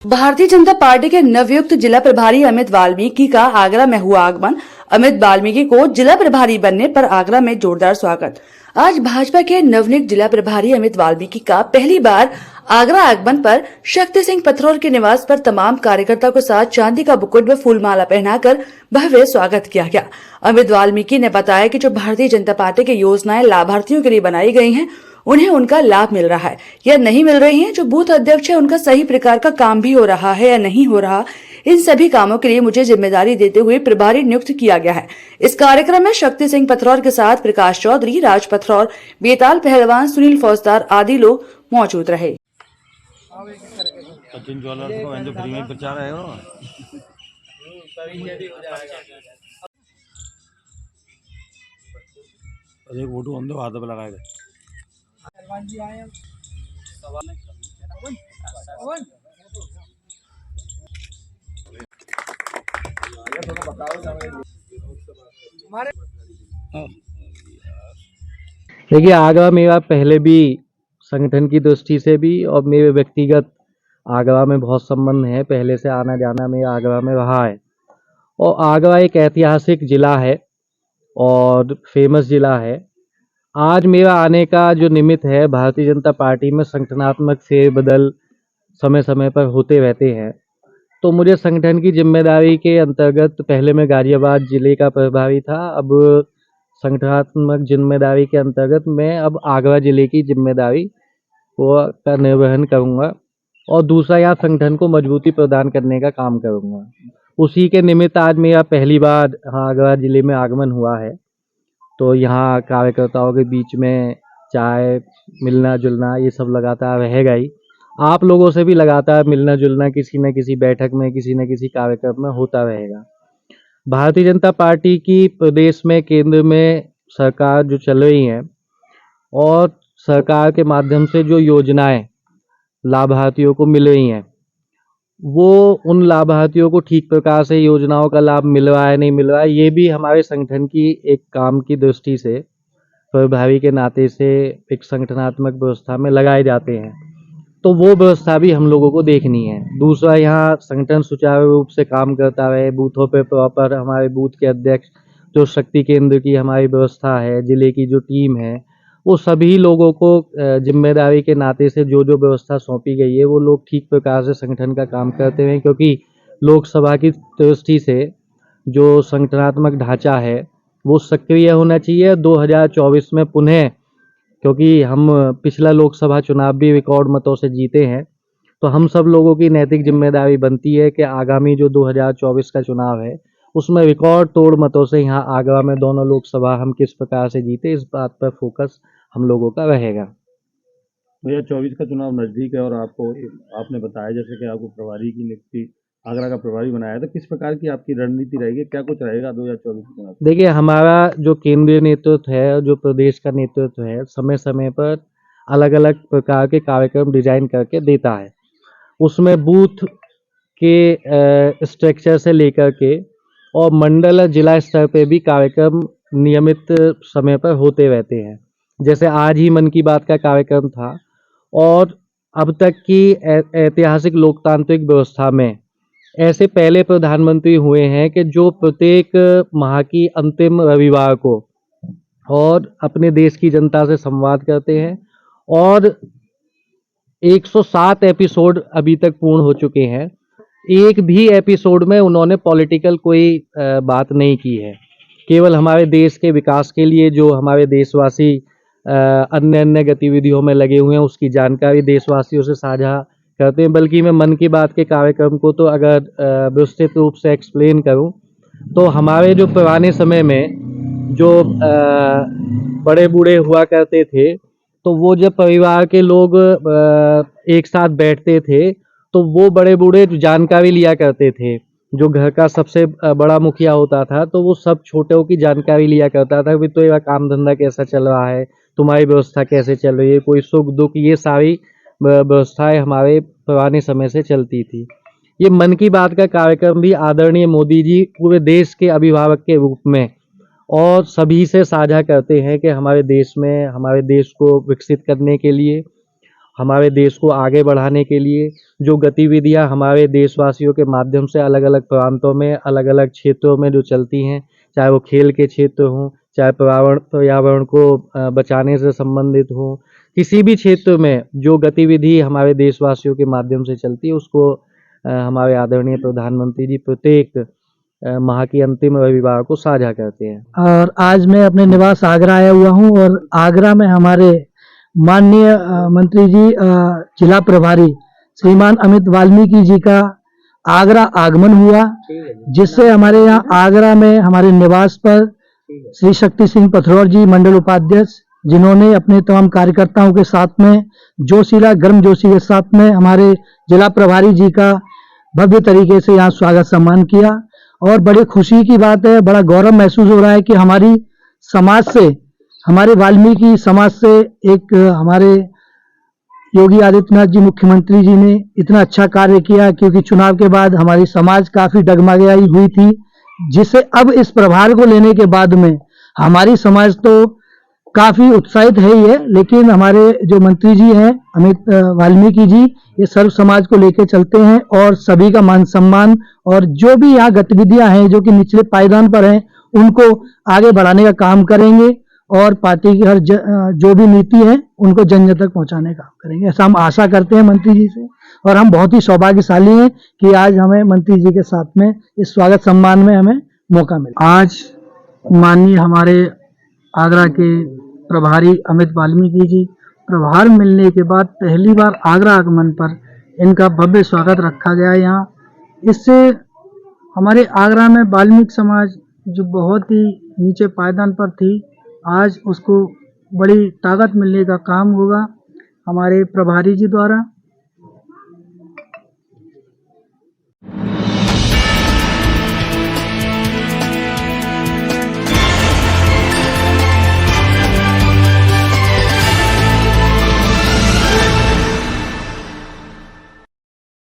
Bharatiya Janata party के नवयुक्त जिला प्रभारी अमित वाल्मीकि का आगरा में हुआ आगमन। अमित वाल्मीकि को जिला प्रभारी बनने पर आगरा में जोरदार स्वागत। आज भाजपा के नवनियुक्त जिला प्रभारी अमित वाल्मीकि का पहली बार आगरा आगमन पर शक्ति सिंह पथरौर के निवास पर तमाम कार्यकर्ताओं के साथ चांदी का मुकुट व फूलमाला पहनाकर भव्य स्वागत किया गया। अमित वाल्मीकि ने बताया कि जो भारतीय जनता पार्टी की योजनाएं लाभार्थियों के लिए बनाई गई हैं, उन्हें उनका लाभ मिल रहा है या नहीं मिल रही है। जो बूथ अध्यक्ष है उनका सही प्रकार का काम भी हो रहा है या नहीं हो रहा, इन सभी कामों के लिए मुझे जिम्मेदारी देते हुए प्रभारी नियुक्त किया गया है। इस कार्यक्रम में शक्ति सिंह पथरौर के साथ प्रकाश चौधरी, राज पथरौर, बेताल पहलवान, सुनील फौजदार आदि लोग मौजूद रहे। सचिन ज्वेलर्स को जो फ्री में प्रचार है एक वोटू हम तो हाथ पे लगाए गए। देखिए, आगरा मेरा पहले भी संगठन की दृष्टि से भी और मेरे व्यक्तिगत आगरा में बहुत संबंध है। पहले से आना जाना मेरा आगरा में रहा है और आगरा एक ऐतिहासिक ज़िला है और फेमस ज़िला है। आज मेरा आने का जो निमित्त है, भारतीय जनता पार्टी में संगठनात्मक फेरबदल समय समय पर होते रहते हैं, तो मुझे संगठन की जिम्मेदारी के अंतर्गत पहले मैं गाजियाबाद ज़िले का प्रभारी था, अब संगठनात्मक जिम्मेदारी के अंतर्गत मैं अब आगरा ज़िले की जिम्मेदारी का निर्वहन करूँगा और दूसरा यहाँ संगठन को मजबूती प्रदान करने का काम करूँगा। उसी के निमित्त आज मेरा पहली बार आगरा ज़िले में आगमन हुआ है। तो यहाँ कार्यकर्ताओं के बीच में चाय मिलना जुलना ये सब लगातार रहेगा ही। आप लोगों से भी लगातार मिलना जुलना किसी न किसी बैठक में, किसी न किसी कार्यक्रम में होता रहेगा। भारतीय जनता पार्टी की प्रदेश में, केंद्र में सरकार जो चल रही है और सरकार के माध्यम से जो योजनाएं लाभार्थियों को मिल रही हैं, वो उन लाभार्थियों को ठीक प्रकार से योजनाओं का लाभ मिल रहा है नहीं मिल रहा है, ये भी हमारे संगठन की एक काम की दृष्टि से प्रभारी के नाते से एक संगठनात्मक व्यवस्था में लगाए जाते हैं। तो वो व्यवस्था भी हम लोगों को देखनी है। दूसरा, यहाँ संगठन सुचारू रूप से काम करता रहे, बूथों पे प्रॉपर हमारे बूथ के अध्यक्ष, जो शक्ति केंद्र की हमारी व्यवस्था है, जिले की जो टीम है, वो सभी लोगों को जिम्मेदारी के नाते से जो जो व्यवस्था सौंपी गई है वो लोग ठीक प्रकार से संगठन का काम करते हैं। क्योंकि लोकसभा की दृष्टि से जो संगठनात्मक ढांचा है वो सक्रिय होना चाहिए। 2024 में पुनः, क्योंकि हम पिछला लोकसभा चुनाव भी रिकॉर्ड मतों से जीते हैं, तो हम सब लोगों की नैतिक जिम्मेदारी बनती है कि आगामी जो 2024 का चुनाव है उसमें रिकॉर्ड तोड़ मतों से यहाँ आगरा में दोनों लोकसभा हम किस प्रकार से जीते, इस बात पर फोकस हम लोगों का रहेगा। 2024 का चुनाव नजदीक है और आपने बताया जैसे कि आपको प्रभारी की नियुक्ति आगरा का प्रभारी बनाया, तो किस प्रकार की आपकी रणनीति रहेगी, क्या कुछ रहेगा 2024 के चुनाव? देखिए, हमारा जो केंद्रीय नेतृत्व है, जो प्रदेश का नेतृत्व है, समय समय पर अलग अलग प्रकार के कार्यक्रम डिजाइन करके देता है। उसमें बूथ के स्ट्रक्चर से लेकर के और मंडल जिला स्तर पे भी कार्यक्रम नियमित समय पर होते रहते हैं। जैसे आज ही मन की बात का कार्यक्रम था और अब तक की ऐतिहासिक लोकतांत्रिक व्यवस्था में ऐसे पहले प्रधानमंत्री हुए हैं कि जो प्रत्येक माह की अंतिम रविवार को और अपने देश की जनता से संवाद करते हैं और 107 एपिसोड अभी तक पूर्ण हो चुके हैं। एक भी एपिसोड में उन्होंने पॉलिटिकल कोई बात नहीं की है। केवल हमारे देश के विकास के लिए जो हमारे देशवासी अन्य अन्य गतिविधियों में लगे हुए हैं उसकी जानकारी देशवासियों से साझा करते हैं। बल्कि मैं मन की बात के कार्यक्रम को तो अगर विस्तृत रूप से एक्सप्लेन करूं तो हमारे जो पुराने समय में जो बड़े बूढ़े हुआ करते थे, तो वो जब परिवार के लोग एक साथ बैठते थे तो वो बड़े बूढ़े जानकारी लिया करते थे। जो घर का सबसे बड़ा मुखिया होता था तो वो सब छोटों की जानकारी लिया करता था कि तो ये काम धंधा कैसा चल रहा है, तुम्हारी व्यवस्था कैसे चल रही है, कोई सुख दुख, ये सारी व्यवस्थाएं हमारे पुराने समय से चलती थी। ये मन की बात का कार्यक्रम भी आदरणीय मोदी जी पूरे देश के अभिभावक के रूप में और सभी से साझा करते हैं कि हमारे देश में, हमारे देश को विकसित करने के लिए हमारे देश को आगे बढ़ाने के लिए जो गतिविधियां हमारे देशवासियों के माध्यम से अलग अलग प्रांतों में अलग अलग क्षेत्रों में जो चलती हैं, चाहे वो खेल के क्षेत्र हों, चाहे पर्यावरण को बचाने से संबंधित हो, किसी भी क्षेत्र में जो गतिविधि हमारे देशवासियों के माध्यम से चलती है उसको हमारे आदरणीय प्रधानमंत्री जी प्रत्येक माह की अंतिम रविवार को साझा करते हैं। और आज मैं अपने निवास आगरा आया हुआ हूं और आगरा में हमारे माननीय मंत्री जी जिला प्रभारी श्रीमान अमित वाल्मीकि जी का आगरा आगमन हुआ, जिससे हमारे यहाँ आगरा में हमारे निवास पर श्री शक्ति सिंह पथरौर जी मंडल उपाध्यक्ष, जिन्होंने अपने तमाम कार्यकर्ताओं के साथ में जोशीला गर्मजोशी के साथ में हमारे जिला प्रभारी जी का भव्य तरीके से यहाँ स्वागत सम्मान किया। और बड़ी खुशी की बात है, बड़ा गौरव महसूस हो रहा है कि हमारी समाज से, हमारे वाल्मीकि समाज से एक हमारे योगी आदित्यनाथ जी मुख्यमंत्री जी ने इतना अच्छा कार्य किया, क्योंकि चुनाव के बाद हमारी समाज काफी डगमगाई हुई थी, जिससे अब इस प्रभार को लेने के बाद में हमारी समाज तो काफी उत्साहित है ही है, लेकिन हमारे जो मंत्री जी हैं अमित वाल्मीकि जी, ये सर्व समाज को लेकर चलते हैं और सभी का मान सम्मान और जो भी यहाँ गतिविधियां हैं जो कि निचले पायदान पर हैं उनको आगे बढ़ाने का काम करेंगे और पार्टी की हर जो भी नीति है उनको जन जन तक पहुंचाने का काम करेंगे, ऐसा हम आशा करते हैं मंत्री जी से। और हम बहुत ही सौभाग्यशाली हैं कि आज हमें मंत्री जी के साथ में इस स्वागत सम्मान में हमें मौका मिला। आज माननीय हमारे आगरा के प्रभारी अमित वाल्मीकि जी प्रभार मिलने के बाद पहली बार आगरा आगमन पर इनका भव्य स्वागत रखा गया है यहाँ। इससे हमारे आगरा में वाल्मीकि समाज जो बहुत ही नीचे पायदान पर थी, आज उसको बड़ी ताकत मिलने का काम होगा हमारे प्रभारी जी द्वारा।